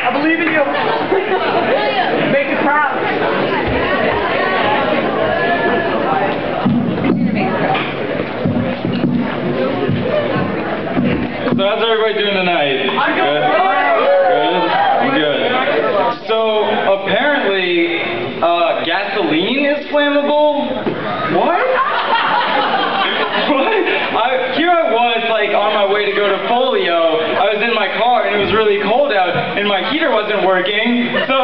I believe in you. Make you proud. So how's everybody doing tonight? Good? Good? Good. So apparently, gasoline is flammable? What? What? Here I was, like, on my way to go to Folio. I was in my car, and it was really cold out, and my heater wasn't working. So,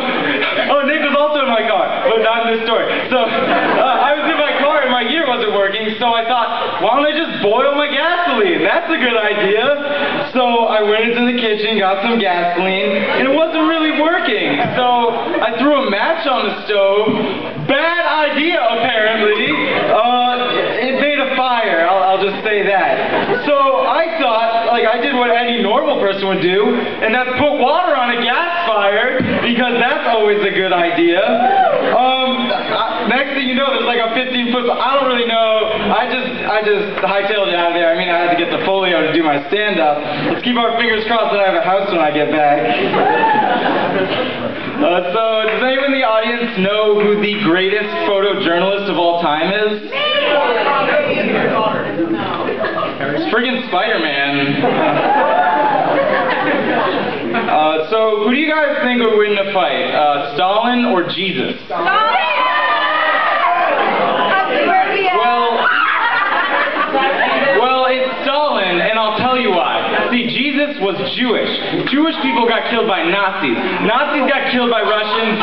oh, Nick was also in my car, but not in this story. So, I was in my car, and my heater wasn't working, so I thought, why don't I just boil my gasoline? That's a good idea. So, I went into the kitchen, got some gasoline, and it wasn't really working. So, I threw a match on the stove. Bad idea, apparently. It made a fire, I'll just say that. So I thought, like, I did what any normal person would do, and that's put water on a gas fire, because that's always a good idea. Next thing you know, there's like a 15-foot, I don't really know, I just hightailed it out of there. I mean, I had to get the Folio to do my stand-up. Let's keep our fingers crossed that I have a house when I get back. So, does anyone in the audience know who the greatest photojournalist of all time is? It's friggin' Spider-Man. So, who do you guys think would win the fight? Stalin or Jesus? Well, it's Stalin, and I'll tell you why. See, Jesus was Jewish. Jewish people got killed by Nazis. Nazis got killed by Russians.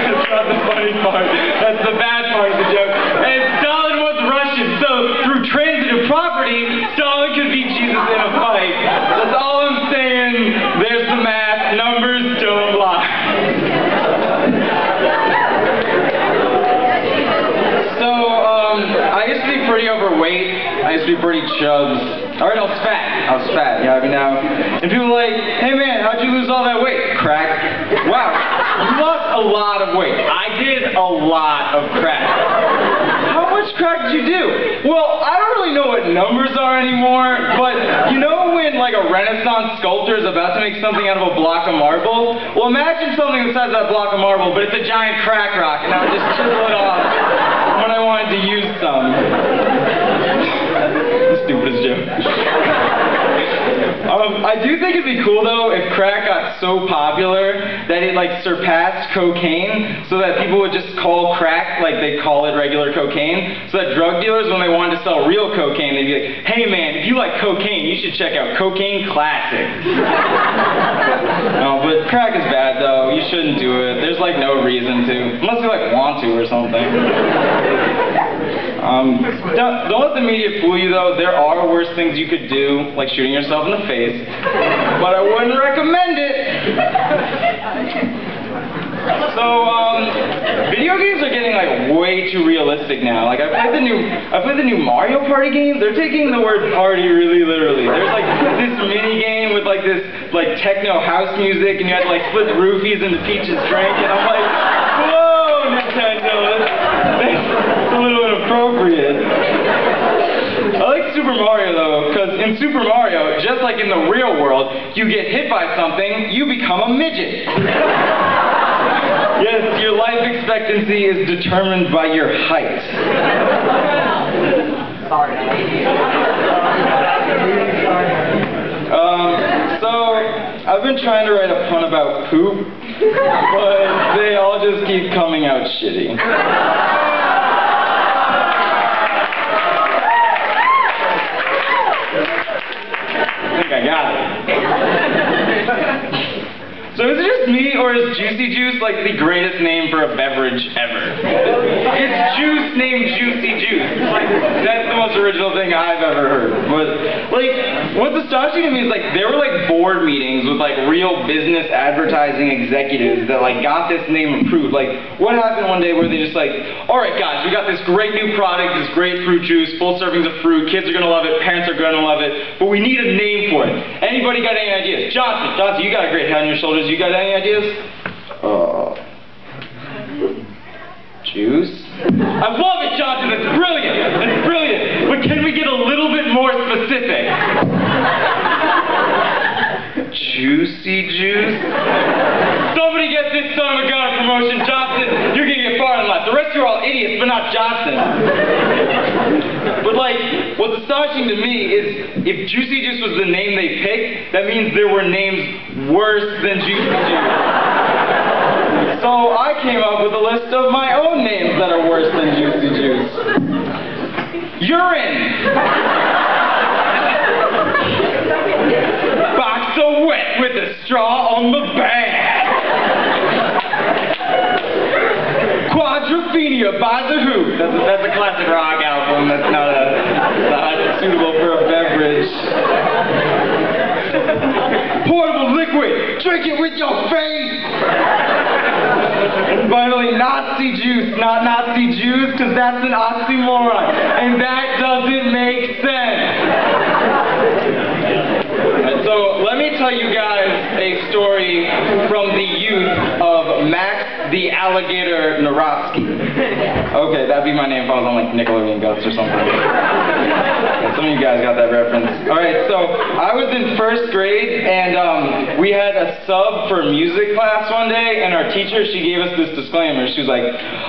That's not the funny part. That's the bad part of the joke. And Stalin was Russian, so through transitive property, Stalin could beat Jesus in a fight. That's all I'm saying. There's the math. Numbers don't lie. I used to be pretty overweight. I used to be pretty chubs. Alright, I was fat. Yeah, I mean now. And people are like, hey man, how'd you lose all that weight? Crack. Wow, you lost a lot of weight. I did a lot of crack. How much crack did you do? Well, I don't really know what numbers are anymore, but you know when like a Renaissance sculptor is about to make something out of a block of marble? Well, imagine something the size of that block of marble, but it's a giant crack rock, and I would just chisel it off when I wanted to use some. The stupidest joke. I do think it'd be cool though if crack got so popular that it like surpassed cocaine, so that people would just call crack like they call it regular cocaine, so that drug dealers, when they wanted to sell real cocaine, they'd be like, hey man, if you like cocaine, you should check out Cocaine Classic. No, but crack is bad though. You shouldn't do it. There's like no reason to, unless you like want to or something. Don't let the media fool you though. There are worse things you could do, like shooting yourself in the face, but I wouldn't recommend it. So, video games are getting like way too realistic now. Like I played the new Mario Party game. They're taking the word party really literally. There's like this mini game with like this like techno house music, and you had to like split roofies into Peach's drink, and I'm like, whoa, Nintendo, that's a little inappropriate. I like Super Mario though, because in Super Mario, just like in the real world, you get hit by something, you become a midget. Yes, your life expectancy is determined by your height. Sorry. So, I've been trying to write a pun about poop, but they all just keep coming out shitty. I got it. So is it just me, or is Juicy Juice like the greatest name for a beverage ever? It's juice named Juicy Juice. Like, that's the most original thing I've ever heard. But like, what's astonishing to me is like there were like board meetings with like real business advertising executives that like got this name approved. Like, what happened one day where they just like, all right guys, we got this great new product, this great fruit juice, full servings of fruit, kids are gonna love it, parents are gonna love it, but we need a name for it. Anybody got any ideas? Johnson, you got a great head on your shoulders. You got any ideas? Juice? I love it, Johnson. That's brilliant. That's brilliant. But can we specific. Juicy Juice? Somebody get this son of a gun a promotion. Johnson, you're gonna get far in life. The rest of you are all idiots, but not Johnson. But like, what's astonishing to me is if Juicy Juice was the name they picked, that means there were names worse than Juicy Juice. So I came up with a list of my own names that are worse than Juicy Juice. Urine. Box of wet with a straw on the back. Quadrophenia by the Who. That's a classic rock album. That's not suitable for a beverage. Portable liquid. Drink it with your face. And finally, Nazi juice. Not Nazi Jews, because that's an oxymoron. And that doesn't make sense. So let me tell you guys a story from the youth of Max the Alligator Narotsky. Okay, that'd be my name if I was on like Nickelodeon Guts or something. Some of you guys got that reference. Alright, so I was in first grade and we had a sub for music class one day, and our teacher, she gave us this disclaimer. She was like,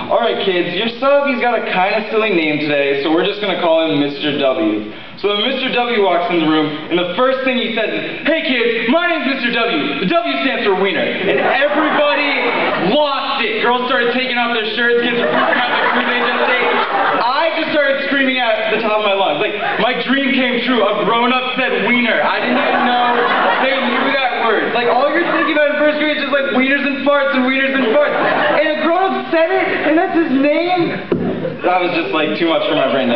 alright kids, your sub, he's got a kind of silly name today, so we're just going to call him Mr. W. So then Mr. W walks in the room, and the first thing he says is, hey kids, my name's Mr. W. The W stands for wiener. And everybody lost it. Girls started taking off their shirts, kids were freaking out the food they just ate. I just started screaming out at the top of my lungs. Like, my dream came true. A grown-up said wiener. I didn't even know they knew that word. Like, all you're thinking about in first grade is just like wieners and farts and wieners and farts. And a grown-up said it, and that's his name? That was just like too much for my brain.